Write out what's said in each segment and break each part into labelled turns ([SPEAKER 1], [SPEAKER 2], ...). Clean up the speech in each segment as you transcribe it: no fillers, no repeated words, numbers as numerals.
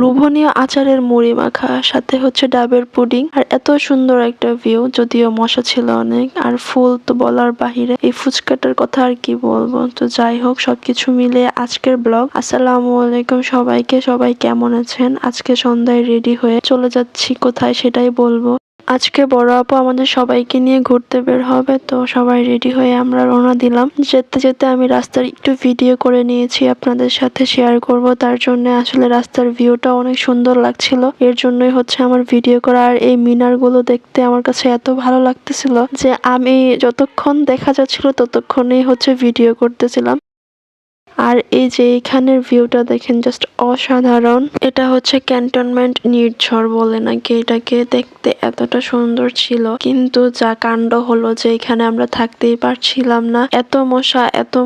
[SPEAKER 1] লোভনীয় আচারের মুড়ি মাখা, সাথে হচ্ছে ডাবের পুডিং, আর এত সুন্দর একটা ভিউ। যদিও মশা ছিল অনেক, আর ফুল তো বলার বাহিরে। এই ফুচকাটার কথা আর কি বলবো। তো যাই হোক, সবকিছু মিলে আজকের ব্লগ। আসসালামু আলাইকুম সবাইকে। সবাই কেমন আছেন? আজকে সন্ধ্যায় রেডি হয়ে চলে যাচ্ছি কোথায় সেটাই বলবো। আজকে বড় আপু আমাদের সবাইকে নিয়ে ঘুরতে বের হবে, তো সবাই রেডি হয়ে আমরা রওনা দিলাম। যেতে যেতে আমি রাস্তার একটু ভিডিও করে নিয়েছি, আপনাদের সাথে শেয়ার করব। তার জন্য আসলে রাস্তার ভিউটা অনেক সুন্দর লাগছিল, এর জন্যই হচ্ছে আমার ভিডিও করা। আর এই মিনারগুলো দেখতে আমার কাছে এত ভালো লাগতেছিল যে আমি যতক্ষণ দেখা যাচ্ছিল ততক্ষণই হচ্ছে ভিডিও করতেছিলাম। আর এই যে এখানের ভিউটা দেখেন, জাস্ট অসাধারণ। এটা হচ্ছে ক্যান্টনমেন্ট নির্ঝর বলে নাকি এটাকে। দেখতে এতটা সুন্দর ছিল, কিন্তু যা কাণ্ড হলো যে এখানে আমরা থাকতেই পারছিলাম না। এত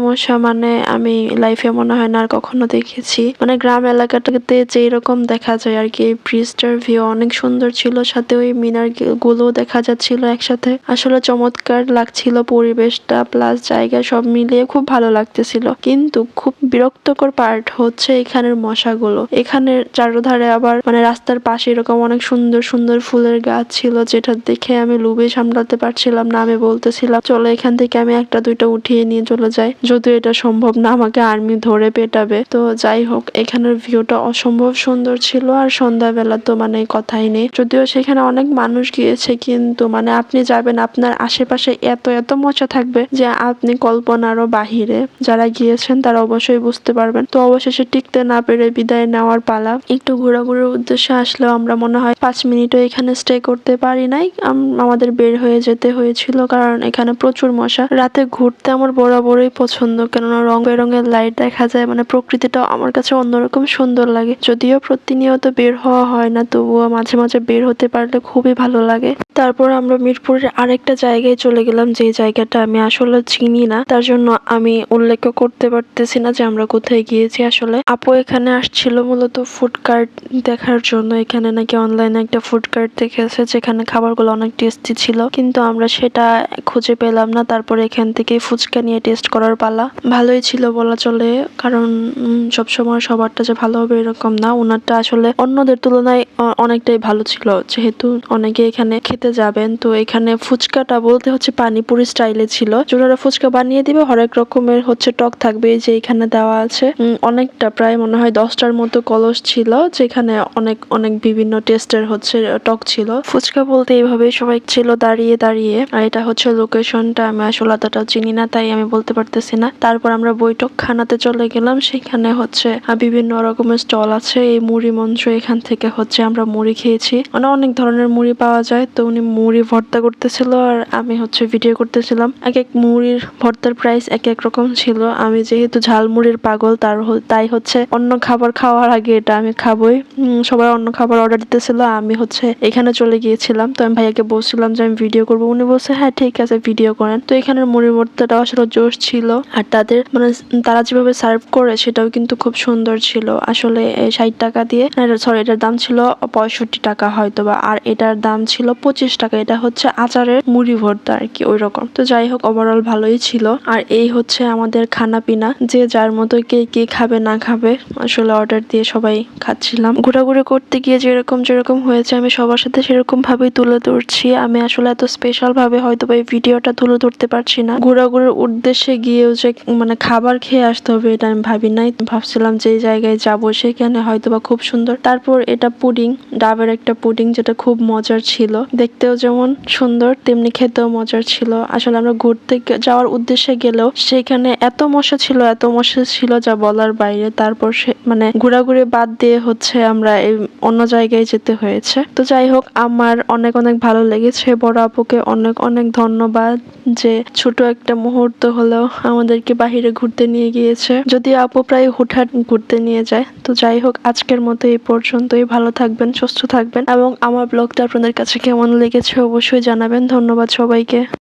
[SPEAKER 1] মশা, মানে আমি লাইফে মনে হয় না আর কখনো দেখেছি। মানে গ্রাম এলাকাটাতে যেই রকম দেখা যায় আর কি। এই ব্রিজটার ভিউ অনেক সুন্দর ছিল, সাথে ওই মিনার গুলো দেখা যাচ্ছিল একসাথে। আসলে চমৎকার লাগছিল পরিবেশটা প্লাস জায়গা সব মিলিয়ে খুব ভালো লাগতেছিল। কিন্তু খুব বিরক্তকর পার্ট হচ্ছে এখানের মশাগুলো। এখানের চারধারে আবার মানে রাস্তার পাশে এরকম অনেক সুন্দর সুন্দর ফুলের গাছ ছিল, যেটা দেখে আমি লোভে সামলাতে পারছিলাম না। আমি বলতেছিলাম চলো এখান থেকে আমি একটা দুইটা উঠিয়ে নিয়ে চলে যাই, যদিও এটা সম্ভব না, আমাকে আর্মি ধরে পেটাবে। তো যাই হোক, এখানের ভিউটা অসম্ভব সুন্দর ছিল। আর সন্ধ্যাবেলা তো মানে কথাই নেই। যদিও সেখানে অনেক মানুষ গিয়েছে, কিন্তু মানে আপনি যাবেন, আপনার আশেপাশে এত মশা থাকবে যে আপনি কল্পনারও বাহিরে। যারা গিয়েছেন তারা অবশ্যই বুঝতে পারবেন। তো অবশেষে টিকতে না পেরে বিদায় নেওয়ার পালা। একটু ঘোরাঘুরির উদ্দেশ্যে আসলেও আমরা মনে হয় 5 মিনিটও এখানে স্টে করতে পারি নাই। আমাদের বের হয়ে যেতে হয়েছিল, কারণ এখানে প্রচুর মশা। রাতে ঘুরতে আমার বরাবরই পছন্দ, কেননা রং বেরঙের লাইট দেখা যায়, মানে প্রকৃতিটা আমার কাছে অন্যরকম সুন্দর লাগে। যদিও প্রতিনিয়ত বের হওয়া হয় না, তবুও মাঝে মাঝে বের হতে পারলে খুবই ভালো লাগে। তারপর আমরা মিরপুরের আরেকটা জায়গায় চলে গেলাম, যে জায়গাটা আমি আসলে চিনি না, তার জন্য আমি উল্লেখ করতে পারতেছি না যে আমরা কোথায় গিয়েছি। আসলে আপু এখানে আসছিল মূলত ফুড কার্ট দেখার জন্য। এখানে নাকি অনলাইনে একটা ফুড কার্ট দেখেছে যেখানে খাবারগুলো অনেক টেস্টি ছিল, কিন্তু আমরা সেটা খুঁজে পেলাম না। তারপরে এখান থেকে ফুচকা নিয়ে টেস্ট করার পালা। ভালোই ছিল বলা চলে, কারণ সবসময় সবারটা যে ভালো হবে এরকম না। ওনারটা আসলে অন্যদের তুলনায় অনেকটাই ভালো ছিল, যেহেতু অনেকে এখানে খেতে যাবেন। তো এখানে ফুচকাটা বলতে হচ্ছে পানিপুরি স্টাইলে ছিল। ওনারা ফুচকা বানিয়ে দিবে, হরেক রকমের হচ্ছে টক থাকবে, যে এখানে দেওয়া আছে। অনেকটা প্রায় মনে হয় 10টার মতো কলস ছিল, যেখানে অনেক অনেক বিভিন্ন টেস্টের হচ্ছে টক ছিল। ফুচকা বলতে এইভাবে সবাই ছিল দাঁড়িয়ে দাঁড়িয়ে। আর এটা হচ্ছে লোকেশনটা আমি আসলে অতটা চিনি না, তাই আমি বলতে পারতেছি না। তারপর আমরা বৈঠক খানাতে চলে গেলাম। সেখানে হচ্ছে বিভিন্ন রকমের স্টল আছে। এই মুড়ি মঞ্চ, এখান থেকে হচ্ছে আমরা মুড়ি খেয়েছি। মানে অনেক ধরনের মুড়ি পাওয়া যায়। তো উনি মুড়ি ভর্তা করতেছিল, আর আমি হচ্ছে ভিডিও করতেছিলাম। এক এক মুড়ির ভর্তার প্রাইস এক এক রকম ছিল। আমি যেহেতু ঝালমুড়ির পাগল, তাই হচ্ছে অন্য খাবার খাওয়ার আগে এটা আমি খাবই। সবাই অন্য খাবার অর্ডার দিতেছিল, আমি হচ্ছে এখানে চলে গিয়েছিলাম। তো আমি ভাইয়াকে বলছিলাম যে আমি ভিডিও করবো, উনি বলছে হ্যাঁ ঠিক আছে ভিডিও করেন। তো এখানের মুড়ির ভর্তাটা আসলে জোশ ছিল, আর তাদের মানে তারা যেভাবে সার্ভ করে সেটাও কিন্তু খুব সুন্দর ছিল। আসলে 60 টাকা দিয়ে, সরি এটার দাম ছিল 65 টাকা হয়তোবা, আর এটার দাম ছিল 25 টাকা। এটা হচ্ছে আচারের মুড়ি ভর্তা আর কি, ওই রকম। তো যাই হোক, ওভারঅল ভালোই ছিল। আর এই হচ্ছে আমাদের খানা পিনা, যে যার মতো কে কি খাবে না খাবে আসলে অর্ডার দিয়ে সবাই খাচ্ছিলাম। ঘোরাঘুরি করতে গিয়ে যেরকম হয়েছে আমি সবার সাথে সেরকম ভাবেই তুলে ধরছি। আমি আসলে এত স্পেশাল ভাবে হয়তো এই ভিডিওটা তুলে ধরতে পারছি না। ঘোরাঘুরির উদ্দেশ্যে গিয়েও যে মানে খাবার খেয়ে আসতে হবে এটা আমি ভাবি নাই। ভাবছিলাম যে জায়গায় যাবো সেখানে হয়তোবা খুব সুন্দর। তারপর এটা পুডিং, ডাবের একটা পুডিং, যেটা খুব মজার ছিল। দেখতেও যেমন সুন্দর তেমনি খেতেও মজার ছিল। আসলে আমরা ঘুরতে যাওয়ার উদ্দেশ্যে গেলেও সেখানে এত মশা ছিল যা বলার বাইরে। তারপর মানে ঘোরাঘুরি বাদ দিয়ে হচ্ছে আমরা এই অন্য জায়গায় যেতে হয়েছে। তো যাই হোক, আমার অনেক অনেক ভালো লেগেছে। বড় আপুকে অনেক অনেক ধন্যবাদ, যে ছোট একটা মুহূর্ত হলেও আমাদেরকে বাহিরে ঘুরতে নিয়ে গিয়েছে। যদি আপু প্রায় হুটহাট ঘুরতে নিয়ে যায়। তো যাই হোক, আজকের মতো এই পর্যন্তই। ভালো থাকবেন, সুস্থ থাকবেন, এবং আমার ব্লগটা আপনাদের কাছে কেমন লেগেছে অবশ্যই জানাবেন। ধন্যবাদ সবাইকে।